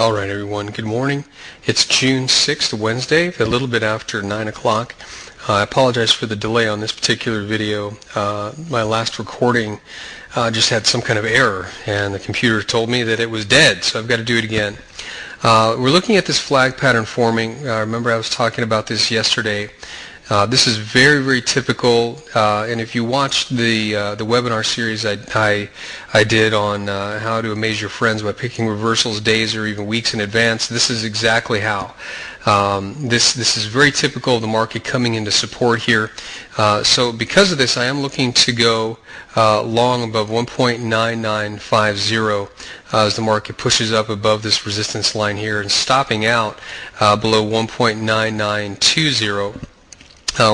All right, everyone. Good morning. It's June 6th, Wednesday, a little bit after 9 o'clock. I apologize for the delay on this particular video. My last recording just had some kind of error, and the computer told me that it was dead, so I've got to do it again. We're looking at this flag pattern forming. Remember I was talking about this yesterday. This is very, very typical, and if you watched the webinar series I did on how to amaze your friends by picking reversals days or even weeks in advance, this is exactly how. This is very typical of the market coming into support here. So because of this, I am looking to go long above 1.9950 as the market pushes up above this resistance line here and stopping out below 1.9920.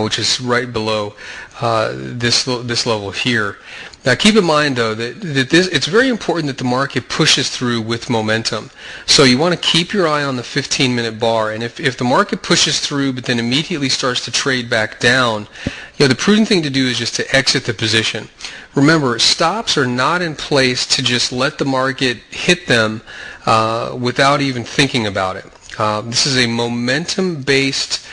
Which is right below this level here. Now keep in mind though that it's very important that the market pushes through with momentum. So you want to keep your eye on the 15-minute bar, and if the market pushes through but then immediately starts to trade back down, the prudent thing to do is just to exit the position. Remember, stops are not in place to just let the market hit them without even thinking about it. This is a momentum-based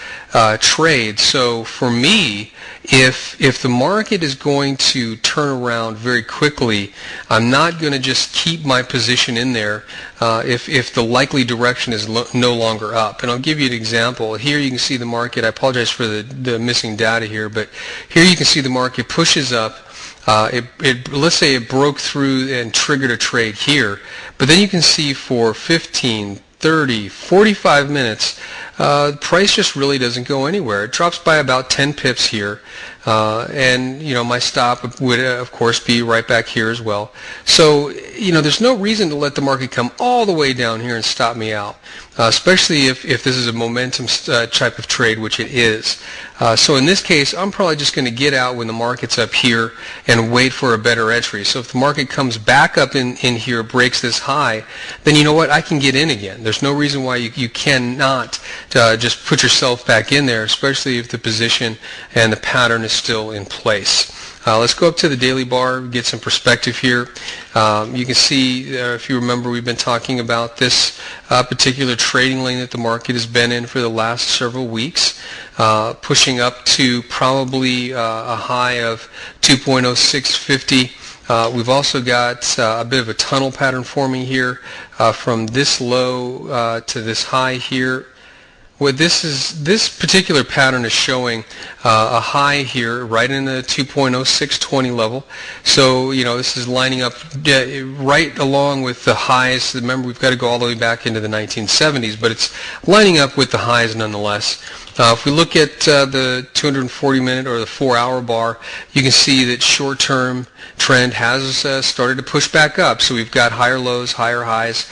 trade. So for me, if the market is going to turn around very quickly, I'm not going to just keep my position in there if the likely direction is no longer up. And I'll give you an example. Here you can see the market. I apologize for the missing data here, but here you can see the market pushes up. Let's say it broke through and triggered a trade here, but then you can see for 15, 30, 45 minutes, price just really doesn't go anywhere. It drops by about 10 pips here, and my stop would of course be right back here as well. So there's no reason to let the market come all the way down here and stop me out, especially if this is a momentum type of trade, which it is. So in this case, I'm probably just going to get out when the market's up here and wait for a better entry. So if the market comes back up in here, breaks this high, then you know what? I can get in again. There's no reason why you cannot just put yourself back in there, especially if the position and the pattern is still in place. Let's go up to the daily bar, get some perspective here. You can see, if you remember, we've been talking about this particular trading lane that the market has been in for the last several weeks, pushing up to probably a high of 2.0650. We've also got a bit of a tunnel pattern forming here from this low to this high here. What this particular pattern is showing a high here right in the 2.0620 level. So this is lining up right along with the highs. Remember, we've got to go all the way back into the 1970s, but it's lining up with the highs nonetheless. If we look at the 240-minute or the 4-hour bar, you can see that short-term trend has started to push back up. So we've got higher lows, higher highs.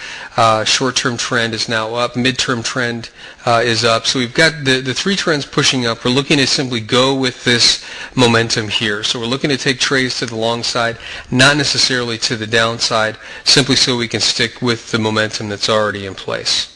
Short-term trend is now up. Mid-term trend is up. So we've got the three trends pushing up. We're looking to simply go with this momentum here. So we're looking to take trades to the long side, not necessarily to the downside, simply so we can stick with the momentum that's already in place.